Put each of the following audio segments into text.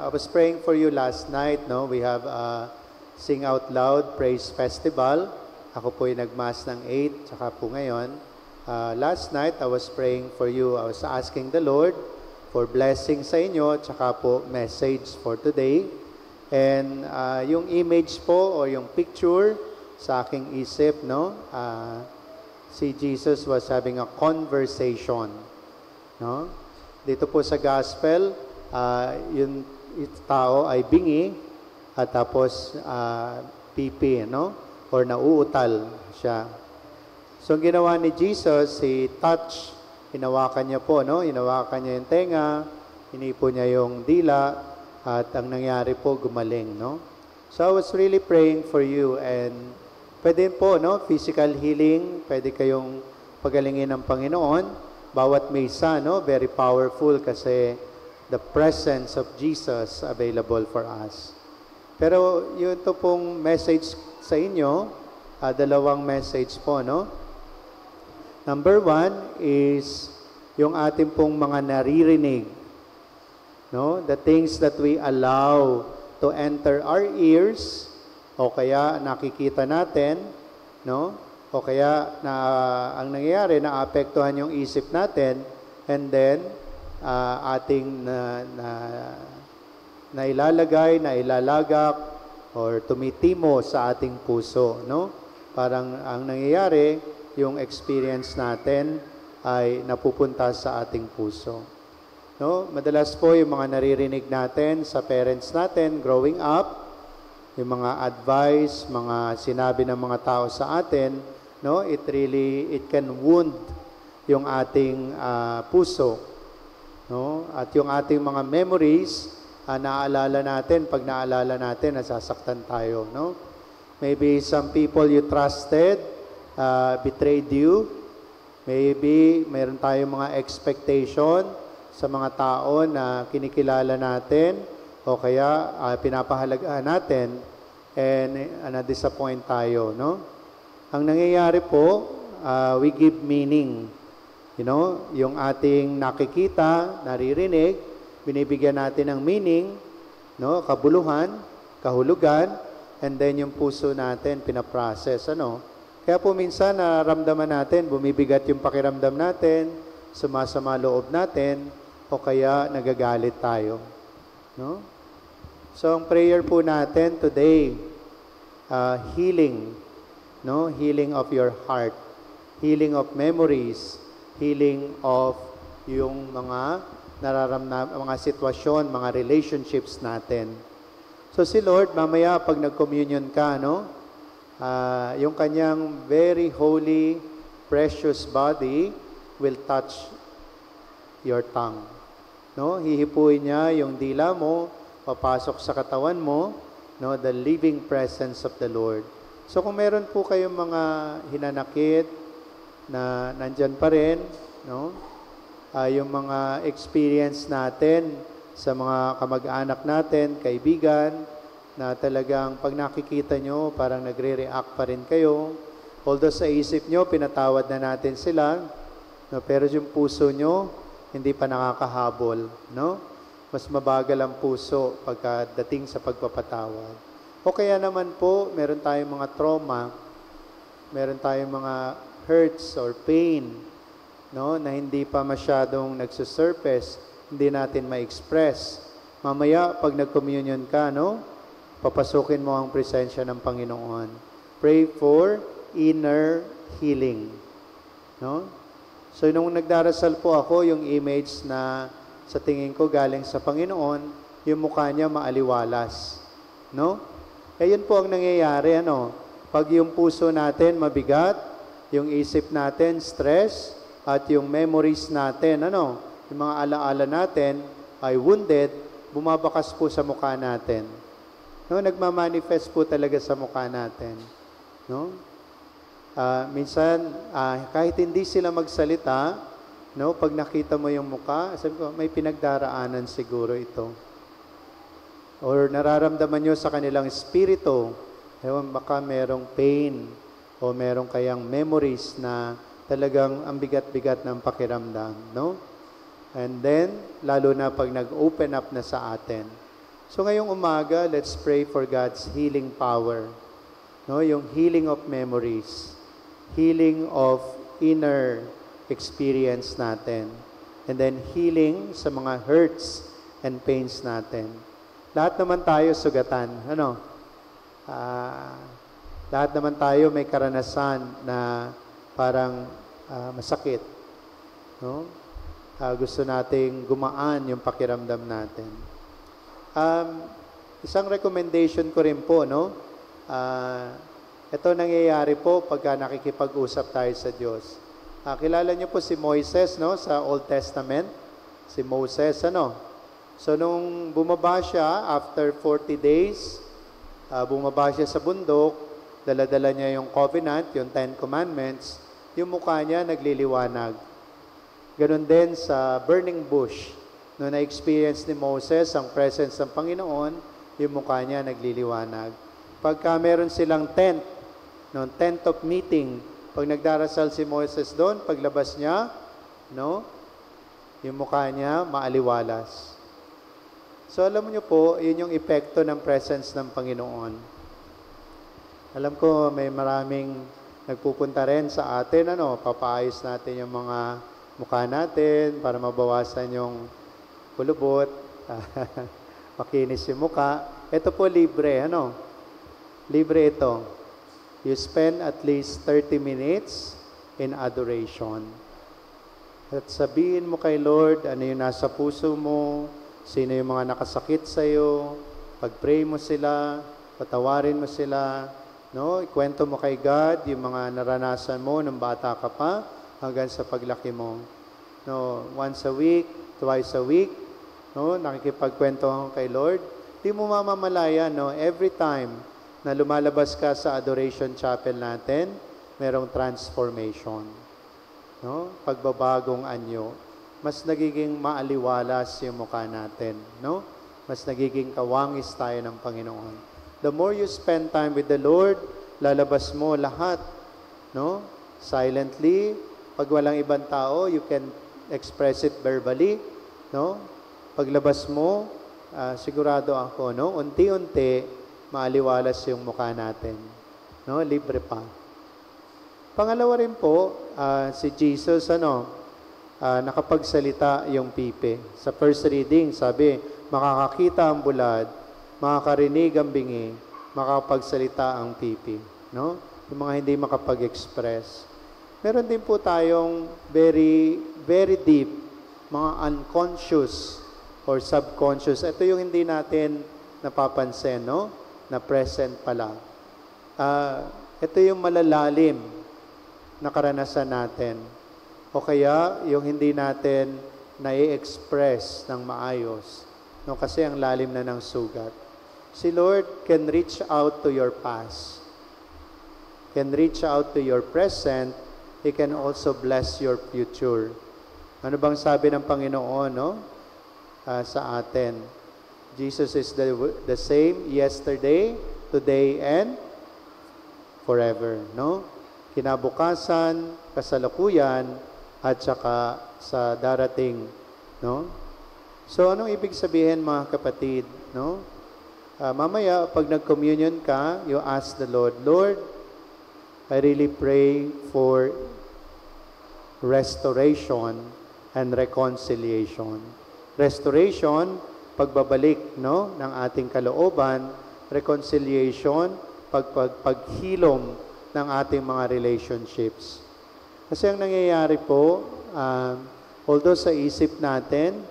I was praying for you last night, no? We have Sing Out Loud Praise Festival. Ako po yung nagmass ng 8, tsaka po ngayon. Last night, I was praying for you. I was asking the Lord for blessing sa inyo, tsaka po message for today. And yung image po, or yung picture sa aking isip, no? Si Jesus was having a conversation, no? Dito po sa gospel, yung tao ay bingi at tapos pipi, no? Or nauutal siya. So ang ginawa ni Jesus, si touch, hinawakan niya po, no? Hinawakan niya yung tenga, hinipo niya yung dila, at ang nangyari po, gumaling, no? So I was really praying for you, and pwede po, no? Physical healing, pwede kayong pagalingin ng Panginoon. Bawat misa, no? Very powerful kasi the presence of Jesus available for us. Pero yun to pong message sa inyo, dalawang message po, no? Number 1 is yung ating pong mga naririnig, no? The things that we allow to enter our ears, o kaya nakikita natin, no? O kaya ang nangyayari, naapektuhan yung isip natin, and then ating nailalagak, or tumitimo sa ating puso, no? Parang ang nangyayari, yung experience natin ay napupunta sa ating puso. No? Madalas po yung mga naririnig natin sa parents natin growing up, yung mga advice, mga sinabi ng mga tao sa atin, no? It can wound yung ating puso, no? At yung ating mga memories, naaalala natin, pag naaalala natin, nasasaktan tayo, no? Maybe some people you trusted betrayed you. Maybe mayroon tayong mga expectation sa mga tao na kinikilala natin o kaya pinapahalagahan natin, and na-disappoint tayo, no? Ang nangyayari po, we give meaning. You know, yung ating nakikita, naririnig, binibigyan natin ng meaning, no? Kabuluhan, kahulugan, and then yung puso natin pinaprocess, ano? Kaya po minsan nararamdaman natin, bumibigat yung pakiramdam natin, sumasama loob natin, o kaya nagagalit tayo, no? So ang prayer po natin today, healing, no? Healing of your heart, healing of memories, healing of yung mga nararamdaman, mga sitwasyon, mga relationships natin. So si Lord, mamaya pag nag-communion ka, no? Yung kanyang very holy, precious body will touch your tongue, no? Hihipuin niya yung dila mo, papasok sa katawan mo, no? The living presence of the Lord. So kung meron po kayong mga hinanakit na nandyan pa rin, no? Yung mga experience natin sa mga kamag-anak natin, kaibigan, na talagang pag nakikita nyo, parang nagre-react pa rin kayo. Although sa isip nyo, pinatawad na natin sila, no? Pero yung puso nyo, hindi pa nakakahabol, no? Mas mabagal ang puso pagkadating sa pagpapatawad. O kaya naman po, meron tayong mga trauma, meron tayong mga hurts or pain, no, na hindi pa masyadong nagsusurface, hindi natin ma-express. Mamaya, pag nag-communion ka, no, papasukin mo ang presensya ng Panginoon. Pray for inner healing, no? So, nung nagdarasal po ako, yung image na sa tingin ko galing sa Panginoon, yung mukha niya maaliwalas, no? Yun po ang nangyayari, ano? Pag yung puso natin mabigat, yung isip natin stress, at yung memories natin, ano? Yung mga alaala natin ay wounded, bumabakas po sa mukha natin. No? Nagmamanifest po talaga sa mukha natin, no? Minsan, kahit hindi sila magsalita, no? Pag nakita mo yung mukha, sabi ko, may pinagdaraanan siguro ito. Or nararamdaman nyo sa kanilang espiritu, baka merong pain o merong kayang memories na talagang ang bigat-bigat ng pakiramdam, no? And then, lalo na pag nag-open up na sa atin. So ngayong umaga, let's pray for God's healing power. No, yung healing of memories, healing of inner experience natin, and then healing sa mga hurts and pains natin. Lahat naman tayo sugatan, ano? Lahat naman tayo may karanasan na parang masakit, no? Gusto nating gumaan yung pakiramdam natin. Isang recommendation ko rin po, no? Ito nangyayari po pagka nakikipag-usap tayo sa Diyos. Kilala niyo po si Moises, no? Sa Old Testament. Si Moses, ano? So, nung bumaba siya, after 40 days, bumaba siya sa bundok, dala-dala niya yung covenant, yung 10 commandments, yung mukha niya nagliliwanag. Ganon din sa burning bush. Noong na-experience ni Moses ang presence ng Panginoon, yung mukha niya nagliliwanag. Pagka meron silang tent, no, tent of meeting, pag nagdarasal si Moses doon, paglabas niya, no, yung mukha niya maaliwalas. So alam niyo po, yun yung epekto ng presence ng Panginoon. Alam ko may maraming nagpupunta rin sa atin, ano, papaayos natin yung mga mukha natin para mabawasan yung kulubot, makinis yung mukha. Ito po libre, ano? Libre ito. You spend at least 30 minutes in adoration. At sabihin mo kay Lord, ano yung nasa puso mo, sino yung mga nakasakit sa'yo, pag-pray mo sila, patawarin mo sila, no? Ikwento mo kay God yung mga naranasan mo nung bata ka pa hanggang sa paglaki mo. No, once a week, twice a week, no, nakikipagkwentuhan kay Lord. Di mo mamamalaya, no, every time na lumalabas ka sa adoration chapel natin, merong transformation. No? Pagbabagong anyo. Mas nagiging maaliwalas yung mukha natin, no? Mas nagiging kawangis tayo ng Panginoon. The more you spend time with the Lord, lalabas mo lahat, no? Silently, pag walang ibang tao, you can express it verbally, no? Paglabas mo, sigurado ako, no? Unti-unti, maaliwalas yung mukha natin, no? Libre pa. Pangalawa rin po, si Jesus, nakapagsalita yung pipi. Sa first reading, sabi, makakakita ang bulad, makakarinig ang bingi, makakapagsalita ang pipi. No? Yung mga hindi makapag-express. Meron din po tayong very, very deep, mga unconscious or subconscious. Ito yung hindi natin napapansin, no? Na present pala. Ito yung malalalim na karanasan natin. O kaya, yung hindi natin na-express ng maayos. No, kasi ang lalim na ng sugat. Si Lord can reach out to your past. Can reach out to your present. He can also bless your future. Ano bang sabi ng Panginoon, no? Sa atin? Jesus is the same yesterday, today, and forever, no? Kinabukasan, kasalukuyan, at saka sa darating, no? So, anong ibig sabihin, mga kapatid, no? Mamaya, pag nag-communion ka, you ask the Lord, Lord, I really pray for restoration and reconciliation. Restoration, pagbabalik, no, ng ating kalooban. Reconciliation, paghilom ng ating mga relationships. Kasi ang nangyayari po, although sa isip natin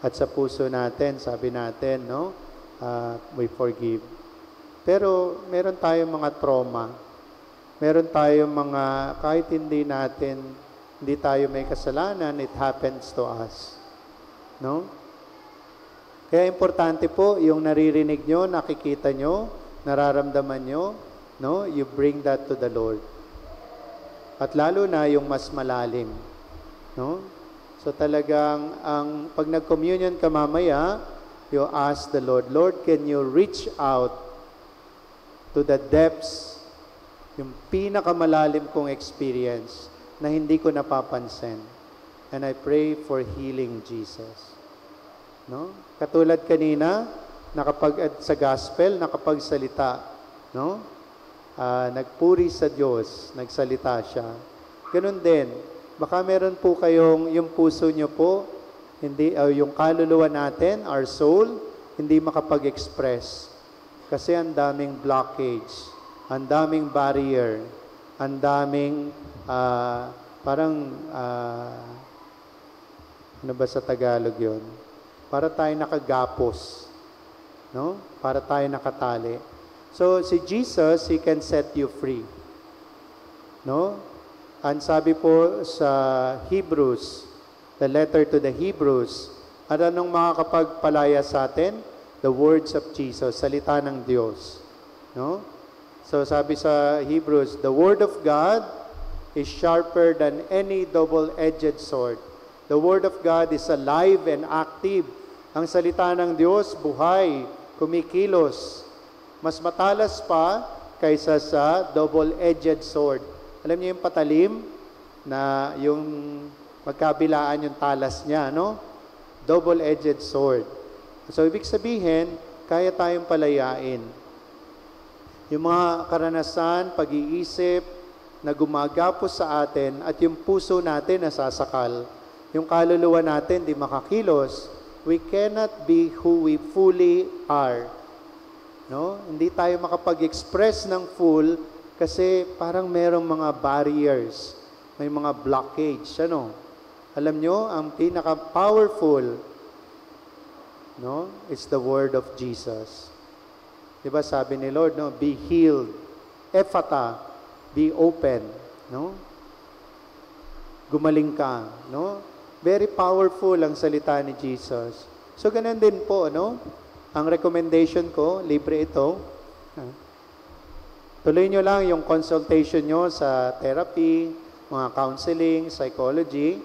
at sa puso natin, sabi natin, no, we forgive. Pero meron tayong mga trauma. Meron tayong mga, kahit hindi tayo may kasalanan, it happens to us. No? Kaya importante po, yung naririnig nyo, nakikita nyo, nararamdaman nyo, no, you bring that to the Lord. At lalo na yung mas malalim. No? So talagang, pag nag-communion ka mamaya, you ask the Lord, Lord, can you reach out to the depths, yung pinakamalalim kong experience na hindi ko napapansin. And I pray for healing, Jesus. No? Katulad kanina, sa gospel, nakapagsalita, no? Nagpuri sa Diyos, nagsalita siya. Ganun din, baka meron po kayong, yung puso nyo po, hindi, yung kaluluwa natin, our soul, hindi makapag-express. Kasi ang daming blockage, ang daming barrier, ang daming, ano ba sa Tagalog yun? Para tayo nakagapos, no? Para tayo nakatali. So, si Jesus, He can set you free. No? Ang sabi po sa Hebrews, the letter to the Hebrews, anong makakapagpalaya sa atin? The words of Jesus, salita ng Diyos. No? So, sabi sa Hebrews, the Word of God is sharper than any double-edged sword. The Word of God is alive and active. Ang salita ng Diyos, buhay, kumikilos. Mas matalas pa kaysa sa double-edged sword. Alam niyo yung patalim na yung magkabilaan yung talas niya, no? Double-edged sword. So, ibig sabihin, kaya tayong palayain. Yung mga karanasan, pag-iisip na gumagapos sa atin at yung puso natin nasasakal, yung kaluluwa natin di makakilos, we cannot be who we fully are. No? Hindi tayo makapag-express ng full kasi parang merong mga barriers, may mga blockage. Ano? Alam nyo, ang pinaka-powerful, no, is the word of Jesus. Diba sabi ni Lord, no, be healed. Ephata, be open. No? Gumaling ka. No? Very powerful ang salita ni Jesus. So, ganun din po, no? Ang recommendation ko, libre ito. Tuloy nyo lang yung consultation nyo sa therapy, mga counseling, psychology,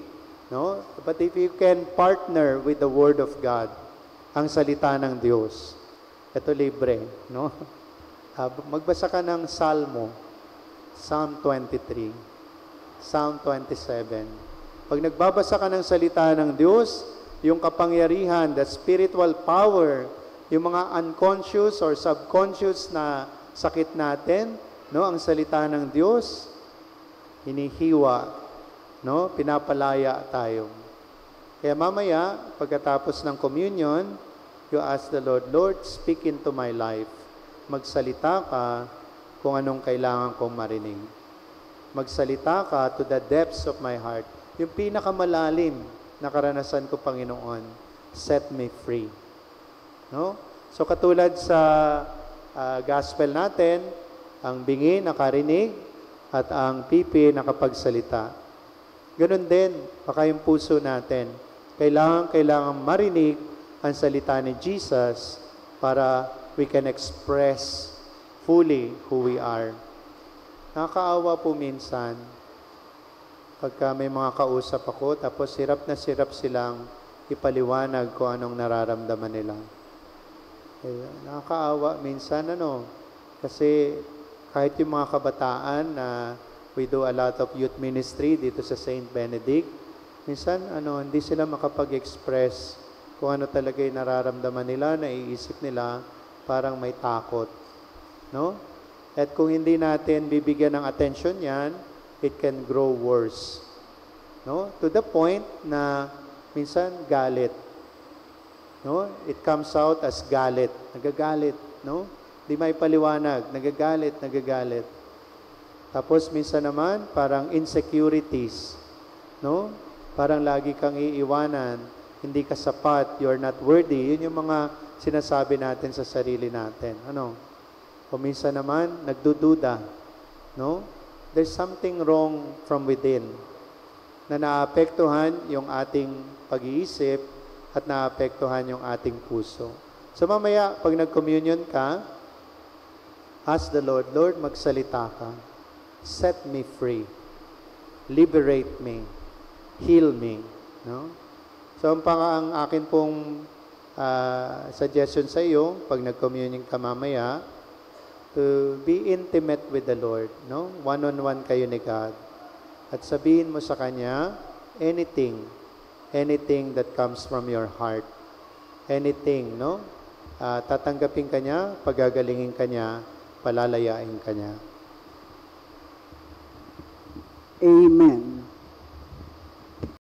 no? But if you can partner with the Word of God, ang salita ng Diyos, ito libre, no? Magbasa ka ng Salmo, Psalm 23, Psalm 27. Pag nagbabasa ka ng salita ng Diyos, yung kapangyarihan, the spiritual power, yung mga unconscious or subconscious na sakit natin, no, ang salita ng Diyos, hinihiwa, no, pinapalaya tayo. Kaya mamaya, pagkatapos ng communion, you ask the Lord, Lord, speak into my life. Magsalita ka kung anong kailangan kong marinig. Magsalita ka to the depths of my heart. Yung pinakamalalim na karanasan ko, Panginoon, set me free. No? So katulad sa gospel natin, ang bingi nakarinig at ang pipi nakapagsalita. Ganun din, baka yung puso natin. Kailangan marinig ang salita ni Jesus para we can express fully who we are. Nakakaawa po minsan, pagka may mga kausap ako, tapos sirap na sirap silang ipaliwanag kung anong nararamdaman nila. Nakakaawa minsan, kasi kahit yung mga kabataan na we do a lot of youth ministry dito sa St. Benedict, minsan, hindi sila makapag-express kung ano talaga yung nararamdaman nila, naiisip nila, parang may takot. No? At kung hindi natin bibigyan ng atensyon yan, it can grow worse. No? To the point na minsan galit. No? It comes out as galit. Nagagalit. No? Di may paliwanag. Nagagalit. Tapos minsan naman, parang insecurities. No? Parang lagi kang iiwanan. Hindi ka sapat. You're not worthy. Yun yung mga sinasabi natin sa sarili natin. O minsan naman, nagdududa. No? There's something wrong from within na naapektuhan yung ating pag-iisip at naapektuhan yung ating puso. So mamaya, pag nag-communion ka, ask the Lord, Lord, magsalita ka. Set me free. Liberate me. Heal me. No? So ang akin pong suggestion sa iyo, pag nag-communion ka mamaya, to be intimate with the Lord, no? One-on-one kayo ni God. At sabihin mo sa Kanya, anything that comes from your heart. Anything, no? tatanggapin ka niya, pagagalingin ka niya, palalayain ka niya. Amen.